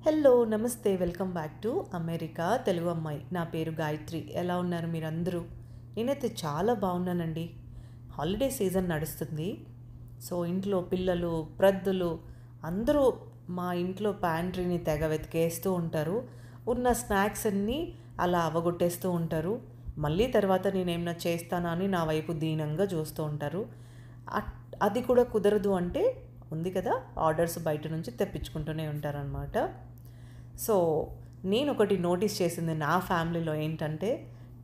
Hello నమస్తే welcome back to America Telugu అమ్మాయి. నా పేరు గాయత్రి. ఎలా ఉన్నారు మీరందరూ? నేనైతే చాలా బాగున్నానండి. హాలిడే సీజన్ నడుస్తుంది. సో ఇంట్లో పిల్లలు ప్రద్దులు అందరూ మా ఇంట్లో ప్యాంట్రీని తెగ వెతికేస్తూ ఉంటారు. ఉన్న స్నాక్స్ అన్నీ అలా అవగొట్టేస్తూ ఉంటారు. మళ్ళీ తర్వాత నేనేమైనా చేస్తానా అని నా వైపు దీనంగా చూస్తూ ఉంటారు. అది కూడా కుదరదు అంటే ఉంది కదా, ఆర్డర్స్ బయట నుంచి తెప్పించుకుంటూనే ఉంటారనమాట. సో నేను ఒకటి నోటీస్ చేసింది నా ఫ్యామిలీలో ఏంటంటే,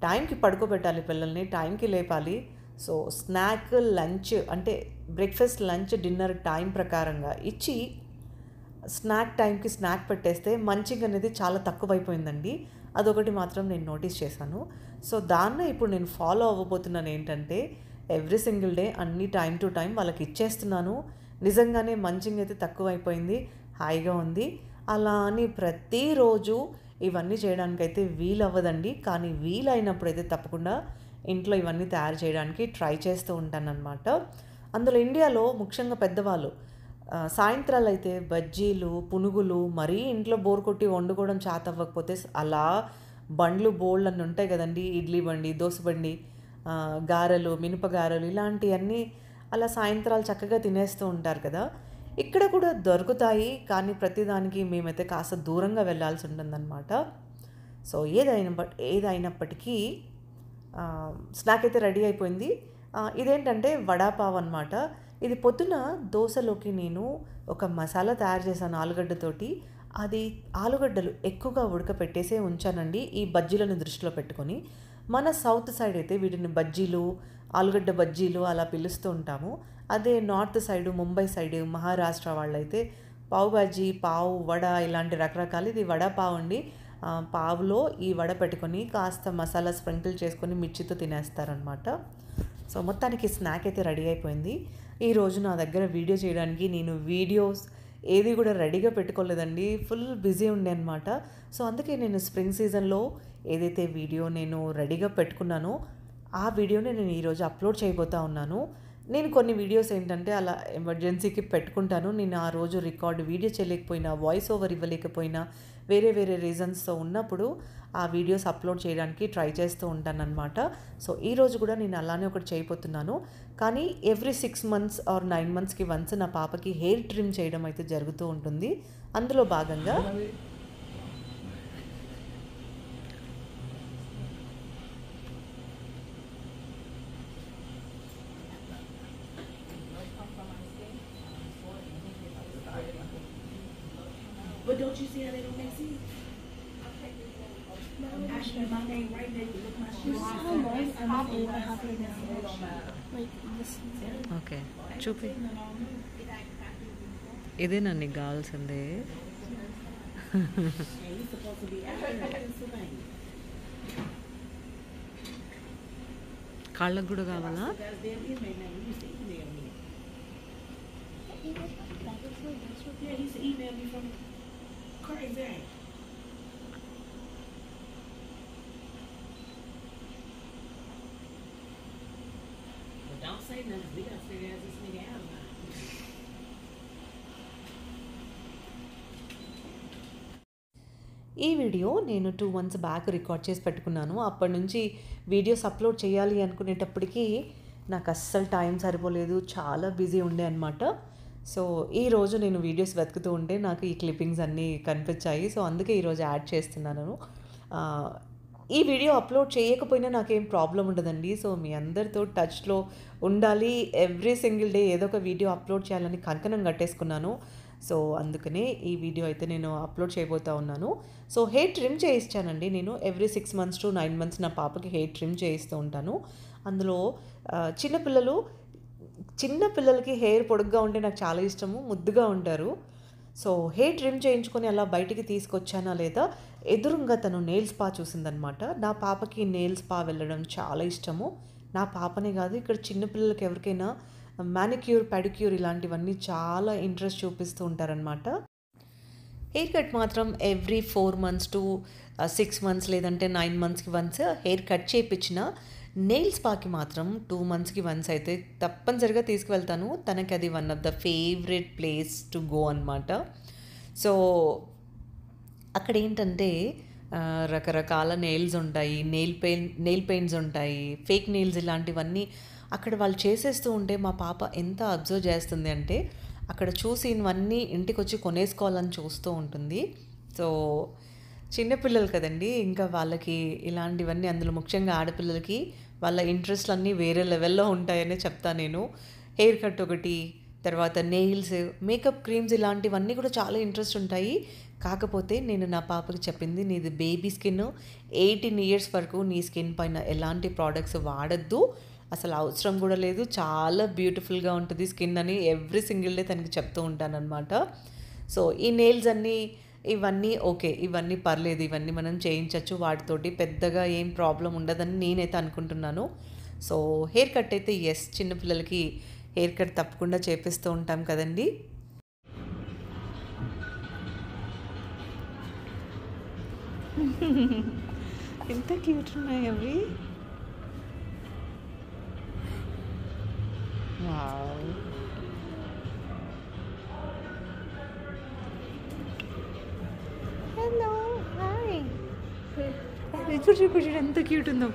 టైంకి పడుకోబెట్టాలి పిల్లల్ని, టైంకి లేపాలి. సో స్నాక్ లంచ్ అంటే బ్రేక్ఫాస్ట్ లంచ్ డిన్నర్ టైం ప్రకారంగా ఇచ్చి స్నాక్ టైంకి స్నాక్ పెట్టేస్తే మంచింగ్ అనేది చాలా తక్కువైపోయిందండి. అదొకటి మాత్రం నేను నోటీస్ చేశాను. సో దాన్నే ఇప్పుడు నేను ఫాలో అవ్వబోతున్నాను. ఏంటంటే ఎవ్రీ సింగిల్ డే అన్ని టైం టు టైం వాళ్ళకి ఇచ్చేస్తున్నాను. నిజంగానే మంచింగ్ అయితే తక్కువైపోయింది, హాయిగా ఉంది. అలా అని ప్రతిరోజు ఇవన్నీ చేయడానికైతే వీలవ్వదండి. కానీ వీలైనప్పుడైతే తప్పకుండా ఇంట్లో ఇవన్నీ తయారు చేయడానికి ట్రై చేస్తూ ఉంటానన్నమాట. అందులో ఇండియాలో ముఖ్యంగా పెద్దవాళ్ళు సాయంత్రాలు అయితే బజ్జీలు, పునుగులు మరీ ఇంట్లో బోర్ కొట్టి వండుకోవడం చేతవ్వకపోతే అలా బండ్లు బోల్డన్ని ఉంటాయి కదండి. ఇడ్లీ బండి, దోశ బండి, గారెలు, మినపగారెలు ఇలాంటివన్నీ అలా సాయంత్రాలు చక్కగా తినేస్తూ ఉంటారు కదా. ఇక్కడ కూడా దొరుకుతాయి, కానీ ప్రతిదానికి మేమైతే కాస్త దూరంగా వెళ్ళాల్సి ఉంటుందన్నమాట. సో ఏదైనప్పటికీ స్నాక్ అయితే రెడీ అయిపోయింది. ఇదేంటంటే వడాపావ్ అనమాట. ఇది పొద్దున దోశలోకి నేను ఒక మసాలా తయారు చేశాను ఆలుగడ్డతోటి. అది ఆలుగడ్డలు ఎక్కువగా ఉడకపెట్టేసే ఉంచానండి, ఈ బజ్జీలను దృష్టిలో పెట్టుకొని. మన సౌత్ సైడ్ అయితే వీటిని బజ్జీలు, ఆలుగడ్డ బజ్జీలు అలా పిలుస్తూ ఉంటాము. అదే north side, Mumbai side, Maharashtra వాళ్ళైతే పావు బాజీ, పావు వడ ఇలాంటి రకరకాలు. ఇది వడ పావు అండి. పావులో ఈ వడ పెట్టుకొని కాస్త మసాలా స్ప్రింకిల్ చేసుకొని మిర్చితో తినేస్తారనమాట. సో మొత్తానికి స్నాక్ అయితే రెడీ అయిపోయింది. ఈరోజు నా దగ్గర వీడియో చేయడానికి నేను వీడియోస్ ఏది కూడా రెడీగా పెట్టుకోలేదండి, ఫుల్ బిజీ ఉండే అనమాట. సో అందుకే నేను స్ప్రింగ్ సీజన్లో ఏదైతే వీడియో నేను రెడీగా పెట్టుకున్నానో ఆ వీడియోని నేను ఈరోజు అప్లోడ్ చేయబోతా ఉన్నాను. నేను కొన్ని వీడియోస్ ఏంటంటే అలా ఎమర్జెన్సీకి పెట్టుకుంటాను. నేను ఆ రోజు వీడియో చేయలేకపోయినా, వాయిస్ ఓవర్ ఇవ్వలేకపోయినా, వేరే వేరే రీజన్స్తో ఉన్నప్పుడు ఆ వీడియోస్ అప్లోడ్ చేయడానికి ట్రై చేస్తూ ఉంటానన్నమాట. సో ఈరోజు కూడా నేను అలానే ఒకటి చేయబోతున్నాను. కానీ ఎవ్రీ 6 months ఆర్ 9 monthsకి వన్స్ నా పాపకి హెయిర్ ట్రిమ్ చేయడం అయితే జరుగుతూ ఉంటుంది. అందులో భాగంగా But don't you see how they don't make sense? Actually, my name right there. Look, my shoes. Okay చూపి, ఇదేనా నీకు కావాల్సిందే? He's supposed to be out there in Pennsylvania. కాళ్ళకు కూడా కావాలా? That's damn email name. He used to email me. Yeah, he used to email me from crazy. But don't say nothing. We gotta figure out this nigga out now. ఈ video నేను 2 months back record చేసి పెట్టుకున్నాను. అప్పటి నుంచి videos upload చేయాలి అనుకునేటప్పటికీ నాకు అస్సలు time సరిపోలేదు, చాలా బిజీ ఉండే అనమాట. సో ఈరోజు నేను వీడియోస్ వెతుకుతూ ఉంటే నాకు ఈ క్లిప్పింగ్స్ అన్నీ కనిపించాయి. సో అందుకే ఈరోజు యాడ్ చేస్తున్నాను. ఈ వీడియో అప్లోడ్ చేయకపోయినా నాకేం ప్రాబ్లం ఉండదండి. సో మీ అందరితో టచ్లో ఉండాలి, ఎవ్రీ సింగిల్ డే ఏదో ఒక వీడియో అప్లోడ్ చేయాలని కంకణం కట్టేసుకున్నాను. సో అందుకనే ఈ వీడియో అయితే నేను అప్లోడ్ చేయబోతూ ఉన్నాను. సో హెయిర్ ట్రిమ్ చేయించానండి నేను. ఎవ్రీ 6 months to 9 months నా పాపకి హెయిర్ ట్రిమ్ చేయిస్తూ ఉంటాను. అందులో చిన్నపిల్లలకి హెయిర్ పొడుగ్గా ఉంటే నాకు చాలా ఇష్టము, ముద్దుగా ఉంటారు. సో హెయిర్ ట్రిమ్ చేయించుకొని అలా బయటికి తీసుకొచ్చానా లేదా, ఎదురుగా తను నెయిల్ స్పా చూసిందనమాట. నా పాపకి నెయిల్ స్పా వెళ్ళడం చాలా ఇష్టము. నా పాపనే కాదు, ఇక్కడ చిన్నపిల్లలకి ఎవరికైనా మ్యానిక్యూర్, పెడిక్యూర్ ఇలాంటివన్నీ చాలా ఇంట్రెస్ట్ చూపిస్తూ ఉంటారనమాట. హెయిర్ కట్ మాత్రం ఎవ్రీ 4 months to 6 months లేదంటే 9 monthsకి వన్స్ హెయిర్ కట్ చేయించిన, నెయిల్ స్పాకి మాత్రం 2 monthsకి వన్స్ అయితే తప్పనిసరిగా తీసుకువెళ్తాను. తనకి అది one of the favourite place to go అనమాట. సో అక్కడ ఏంటంటే రకరకాల నెయిల్స్ ఉంటాయి, నెయిల్ పెయింట్స్ ఉంటాయి, ఫేక్ నెయిల్స్ ఇలాంటివన్నీ అక్కడ వాళ్ళు చేసేస్తూ ఉంటే మా పాప ఎంత అబ్జర్వ్ చేస్తుంది అంటే అక్కడ చూసినవన్నీ ఇంటికి వచ్చి కొనేసుకోవాలని చూస్తూ ఉంటుంది. సో చిన్నపిల్లలు కదండి, ఇంకా వాళ్ళకి ఇలాంటివన్నీ, అందులో ముఖ్యంగా ఆడపిల్లలకి వాళ్ళ ఇంట్రెస్ట్లు అన్నీ వేరే లెవెల్లో ఉంటాయనే చెప్తా నేను. హెయిర్ కట్ ఒకటి, తర్వాత నెయిల్స్, మేకప్ క్రీమ్స్ ఇలాంటివన్నీ కూడా చాలా ఇంట్రెస్ట్ ఉంటాయి. కాకపోతే నేను నా పాపకి చెప్పింది, నీది బేబీ స్కిన్, 18 ఇయర్స్ వరకు నీ స్కిన్ పైన ఎలాంటి ప్రోడక్ట్స్ వాడద్దు, అసలు అవసరం కూడా లేదు, చాలా బ్యూటిఫుల్గా ఉంటుంది స్కిన్ అని ఎవ్రీ సింగిల్ డే తనకి చెప్తూ ఉంటానన్నమాట. సో ఈ నెయిల్స్ అన్నీ ఇవన్నీ ఓకే, ఇవన్నీ పర్లేదు, ఇవన్నీ మనం చేయించవచ్చు, వాటితోటి పెద్దగా ఏం ప్రాబ్లం ఉండదని నేనైతే అనుకుంటున్నాను. సో హెయిర్ కట్ అయితే ఎస్, చిన్నపిల్లలకి హెయిర్ కట్ తప్పకుండా చేపిస్తూ ఉంటాం కదండి. ఎంత క్యూట్ ఉన్నాయి అవి. Wow, hello, hi. చూడు చూడు చూడు ఎంత క్యూట్ ఉందో.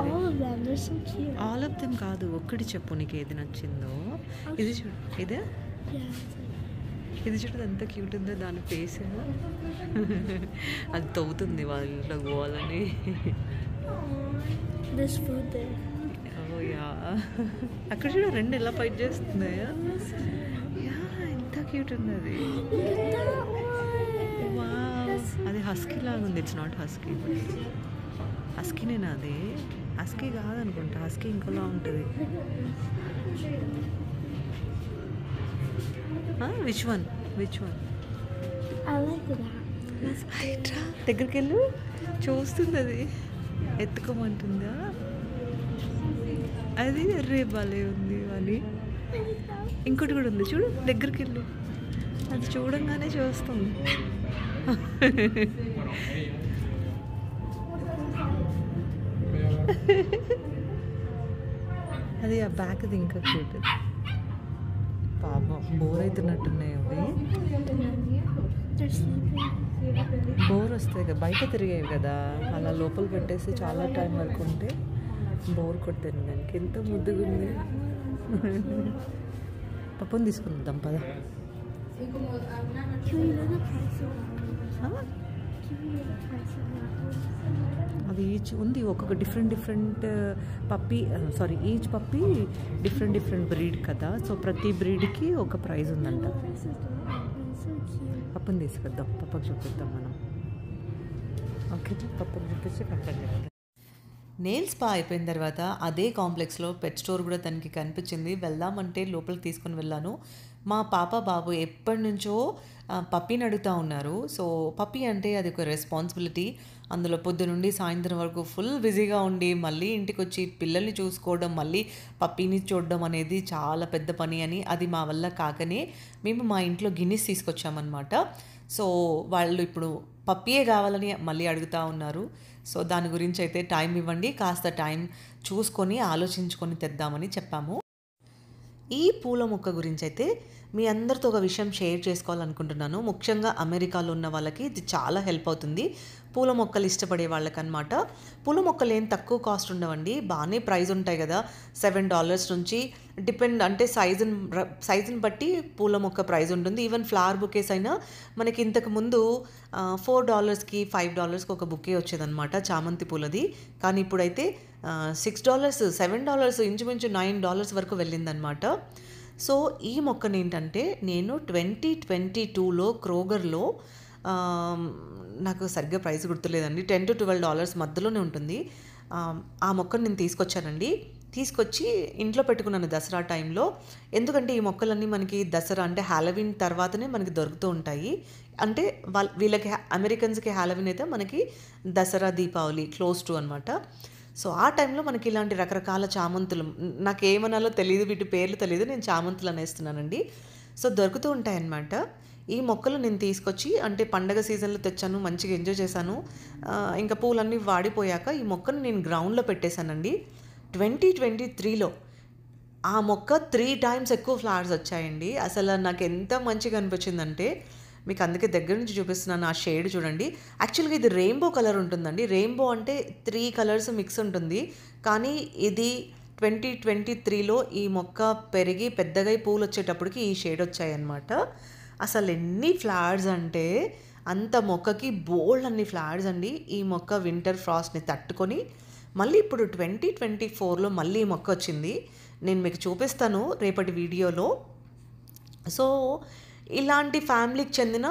All of them, they're so cute. All of them కాదు, ఒక్కటి చెప్పు నీకు ఏది నచ్చిందో. ఇది చూడు, ఇదే, Yeah. ఇది చూడు ఎంత క్యూట్ ఉందో దాని ఫేస్. అది తవ్వుతుంది వాళ్ళ ఇంట్లో పోవాలని. There's food there. Oh yeah, అక్కడ చూడు రెండు ఎలా ఫైట్ చేస్తుంది. యా, ఎంత క్యూట్ ఉంది అది. Look at that one. Wow, అది హస్కీ లాగా ఉంది. ఇట్స్ నాట్ హస్కీ, హస్కీనేనా అది? హస్కీ కాదనుకుంటా, హస్కీ ఇంకోలా ఉంటుంది. Which one? I like that. That's రైట్రా, దగ్గరికి వెళ్ళు, చూస్తుంది అది, ఎత్తుకోమంటుందా అది. రే భలే ఉంది అని. ఇంకోటి కూడా ఉంది చూడు, దగ్గరికి వెళ్ళు, అది చూడంగానే చూస్తుంది. అది ఆ బ్యాక్ది ఇంకా క్యూట్. పాపం బోర్ అవుతున్నట్టున్నాయి అవి. They're sleeping. బోర్ వస్తాయి కదా, బయట తిరిగాయి కదా, అలా లోపల పెట్టేసి చాలా టైం వరకు ఉంటే బోర్ కొట్టాను దానికి. ఎంత ముద్దుగా ఉంది. పప్పుని తీసుకుందాం పద. Can we know the price of that one? Can we know the price of that one? అది ఈచ్ ఉంది, ఒక్కొక్క different puppy, each puppy different breed కదా. సో ప్రతి బ్రీడ్కి ఒక ప్రైజ్ ఉందంట. Price of that one. It's so cute. పప్పుని తీసుకొద్దాం, పప్పకు చూపిద్దాం మనం. ఓకే, పప్పుకు చూపిస్తే పప్పని చెప్తాం. నెయిల్ స్పా అయిపోయిన తర్వాత అదే కాంప్లెక్స్లో పెట్ స్టోర్ కూడా తనకి కనిపించింది. వెళ్దామంటే లోపలికి తీసుకొని వెళ్ళాను. మా పాప బాబు ఎప్పటి నుంచో పప్పీని అడుగుతూ ఉన్నారు. సో పప్పీ అంటే అది ఒక రెస్పాన్సిబిలిటీ. అందులో పొద్దు నుండి సాయంత్రం వరకు ఫుల్ బిజీగా ఉండి మళ్ళీ ఇంటికి వచ్చి పిల్లల్ని చూసుకోవడం, మళ్ళీ పప్పీని చూడడం అనేది చాలా పెద్ద పని అని, అది మా వల్ల కాకనే మేము మా ఇంట్లో గిన్నిస్ తీసుకొచ్చామన్నమాట. సో వాళ్ళు ఇప్పుడు పప్పీయే కావాలని మళ్ళీ అడుగుతూ ఉన్నారు. సో దాని గురించి అయితే టైం ఇవ్వండి, కాస్త టైం చూసుకొని ఆలోచించుకొని తెద్దామని చెప్పాము. ఈ పూల మొక్క గురించి అయితే మీ అందరితో ఒక విషయం షేర్ చేసుకోవాలనుకుంటున్నాను. ముఖ్యంగా అమెరికాలో ఉన్న వాళ్ళకి ఇది చాలా హెల్ప్ అవుతుంది, పూల మొక్కలు ఇష్టపడే వాళ్ళకన్నమాట. పూల మొక్కలు ఏం తక్కువ కాస్ట్ ఉండవండి, బాగానే ప్రైస్ ఉంటాయి కదా. $7 నుంచి డిపెండ్, అంటే సైజుని బట్టి పూల మొక్క ప్రైస్ ఉంటుంది. ఈవెన్ ఫ్లవర్ బుకేస్ అయినా మనకి ఇంతకు ముందు $4కి $5కి ఒక బుకే వచ్చేదన్నమాట చామంతి పూలది. కానీ ఇప్పుడైతే $6 $7 ఇంచుమించు $9 వరకు వెళ్ళిందనమాట. సో ఈ మొక్కని ఏంటంటే నేను 2022లో క్రోగర్లో, నాకు సరిగ్గా ప్రైస్ గుర్తులేదండి, $10 to $12 మధ్యలోనే ఉంటుంది. ఆ మొక్కను నేను తీసుకొచ్చి ఇంట్లో పెట్టుకున్నాను దసరా టైంలో. ఎందుకంటే ఈ మొక్కలన్నీ మనకి దసరా అంటే హ్యాలోవిన్ తర్వాతనే మనకి దొరుకుతూ ఉంటాయి. అంటే వీళ్ళకి అమెరికన్స్కి హ్యాలోవిన్ అయితే మనకి దసరా దీపావళి క్లోజ్ టు అనమాట. సో ఆ టైంలో మనకి ఇలాంటి రకరకాల చామంతులు నాకేమనాలో తెలియదు, వీటి పేర్లు తెలియదు, నేను చామంతులు అనేస్తున్నానండి. సో దొరుకుతూ ఉంటాయన్నమాట. ఈ మొక్కలు నేను తీసుకొచ్చి అంటే పండగ సీజన్లో తెచ్చాను, మంచిగా ఎంజాయ్ చేశాను. ఇంకా పూలన్నీ వాడిపోయాక ఈ మొక్కను నేను గ్రౌండ్లో పెట్టేశానండి. 2023లో ఆ మొక్క 3 టైమ్స్ ఎక్కువ ఫ్లవర్స్ వచ్చాయండి. అసలు నాకు ఎంత మంచిగా అనిపించిందంటే మీకు అందుకే దగ్గర నుంచి చూపిస్తున్నాను. ఆ షేడ్ చూడండి. యాక్చువల్గా ఇది రెయిన్బో కలర్ ఉంటుందండి. రెయిన్బో అంటే 3 కలర్స్ మిక్స్ ఉంటుంది. కానీ ఇది 2023లో ఈ మొక్క పెరిగి పెద్దగా పూలు వచ్చేటప్పటికి ఈ షేడ్ వచ్చాయన్నమాట. అసలు ఎన్ని ఫ్లవర్స్ అంటే అంత మొక్కకి బోల్డ్ అన్ని ఫ్లవర్స్ అండి. ఈ మొక్క వింటర్ ఫ్రాస్ట్ని తట్టుకొని మళ్ళీ ఇప్పుడు 2024లో మళ్ళీ ఈ మొక్క వచ్చింది. నేను మీకు చూపిస్తాను రేపటి వీడియోలో. సో ఇలాంటి ఫ్యామిలీకి చెందిన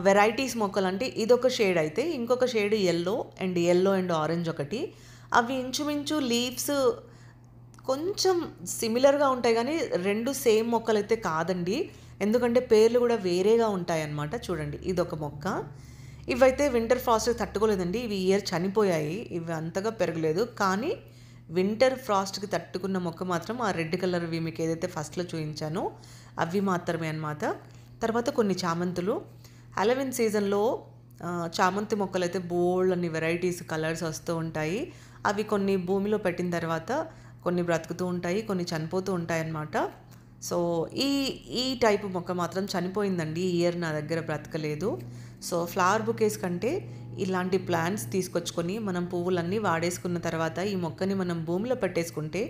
వెరైటీస్ మొక్కలు అంటే ఇదొక షేడ్ అయితే ఇంకొక షేడ్ ఎల్లో అండ్ ఆరెంజ్ ఒకటి. అవి ఇంచుమించు లీవ్స్ కొంచెం సిమిలర్గా ఉంటాయి కానీ రెండు సేమ్ మొక్కలు అయితే కాదండి. ఎందుకంటే పేర్లు కూడా వేరేగా ఉంటాయన్నమాట. చూడండి ఇదొక మొక్క. ఇవైతే వింటర్ ఫ్రాస్ట్ తట్టుకోలేదండి. ఇవి ఇయర్ చనిపోయాయి. ఇవి అంతగా పెరగలేదు. కానీ వింటర్ ఫ్రాస్ట్కి తట్టుకున్న మొక్క మాత్రం ఆ రెడ్ కలర్వి మీకు ఏదైతే ఫస్ట్లో చూపించానో అవి మాత్రమే అన్నమాట. తర్వాత కొన్ని చామంతులు. హాలోవిన్ సీజన్లో చామంతి మొక్కలు అయితే బోల్డ్ అన్ని వెరైటీస్ కలర్స్ వస్తూ ఉంటాయి. అవి కొన్ని భూమిలో పెట్టిన తర్వాత కొన్ని బ్రతుకుతూ ఉంటాయి, కొన్ని చనిపోతూ ఉంటాయి అన్నమాట. సో ఈ టైపు మొక్క మాత్రం చనిపోయిందండి. ఈ ఇయర్ నా దగ్గర బ్రతకలేదు. సో ఫ్లవర్ బుకేస్ కంటే ఇలాంటి ప్లాంట్స్ తీసుకొచ్చుకొని మనం పువ్వులన్నీ వాడేసుకున్న తర్వాత ఈ మొక్కని మనం భూమిలో పెట్టేసుకుంటే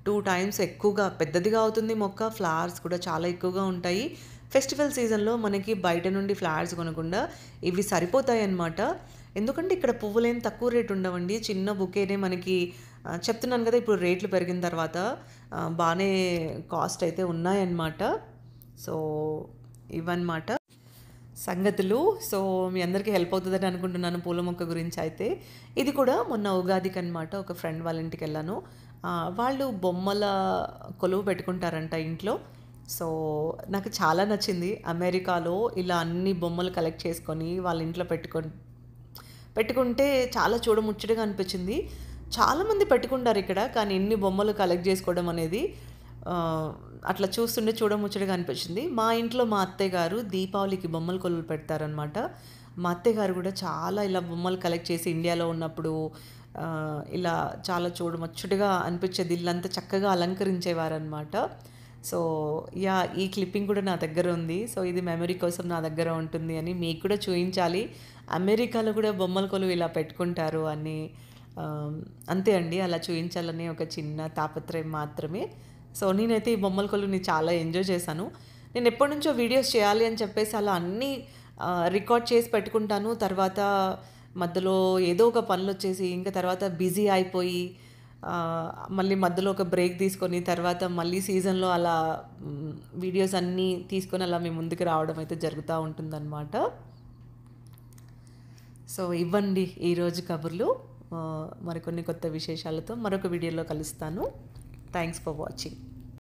2 టైమ్స్ ఎక్కువగా పెద్దదిగా అవుతుంది మొక్క. ఫ్లవర్స్ కూడా చాలా ఎక్కువగా ఉంటాయి. ఫెస్టివల్ సీజన్లో మనకి బయట నుండి ఫ్లవర్స్ కొనకుండా ఇవి సరిపోతాయి అన్నమాట. ఎందుకంటే ఇక్కడ పువ్వులేం తక్కువ రేటు ఉండవండి. చిన్న బుకేనే మనకి చెప్తున్నాను కదా, ఇప్పుడు రేట్లు పెరిగిన తర్వాత బాగానే కాస్ట్ అయితే ఉన్నాయన్నమాట. సో ఇవన్నమాట సంగతులు. సో మీ అందరికీ హెల్ప్ అవుతుందని అనుకుంటున్నాను పూల మొక్క గురించి అయితే. ఇది కూడా మొన్న ఉగాదికి అనమాట ఒక ఫ్రెండ్ వాళ్ళ ఇంటికి వెళ్ళాను. వాళ్ళు బొమ్మల కొలువు పెట్టుకుంటారంట ఇంట్లో. సో నాకు చాలా నచ్చింది. అమెరికాలో ఇలా అన్ని బొమ్మలు కలెక్ట్ చేసుకొని వాళ్ళ ఇంట్లో పెట్టుకుంటే చాలా చూడముచ్చటగా అనిపించింది. చాలామంది పెట్టుకుంటారు ఇక్కడ, కానీ ఎన్ని బొమ్మలు కలెక్ట్ చేసుకోవడం అనేది అట్లా చూస్తుంటే చూడముచ్చటగా అనిపించింది. మా ఇంట్లో మా అత్తయ్య గారు దీపావళికి బొమ్మల కొలువులు పెడతారనమాట. మా అత్తయ్య గారు కూడా చాలా ఇలా బొమ్మలు కలెక్ట్ చేసి ఇండియాలో ఉన్నప్పుడు ఇలా చాలా చూడముచ్చటగా అనిపించేది. ఇల్లంతా చక్కగా అలంకరించేవారనమాట. సో ఈ క్లిప్పింగ్ కూడా నా దగ్గర ఉంది. సో ఇది మెమరీ కోసం నా దగ్గర ఉంటుంది అని మీకు కూడా చూపించాలి. అమెరికాలో కూడా బొమ్మల కొలువు ఇలా పెట్టుకుంటారు అని. అంతే అండి, అలా చూపించాలని ఒక చిన్న తాపత్రయం మాత్రమే. సో నేనైతే ఈ బొమ్మల కొలువుని చాలా ఎంజాయ్ చేశాను. నేను ఎప్పటి నుంచో వీడియోస్ చేయాలి అని చెప్పేసి అలా అన్నీ రికార్డ్ చేసి పెట్టుకుంటాను. తర్వాత మధ్యలో ఏదో ఒక పనులు వచ్చేసి ఇంకా తర్వాత బిజీ అయిపోయి మళ్ళీ మధ్యలో ఒక బ్రేక్ తీసుకొని తర్వాత మళ్ళీ సీజన్లో అలా వీడియోస్ అన్నీ తీసుకొని అలా మేము ముందుకు రావడం అయితే జరుగుతూ ఉంటుందన్నమాట. సో ఇవ్వండి ఈరోజు కబుర్లు. మరికొన్ని కొత్త విశేషాలతో మరొక వీడియోలో కలుస్తాను. Thanks for watching.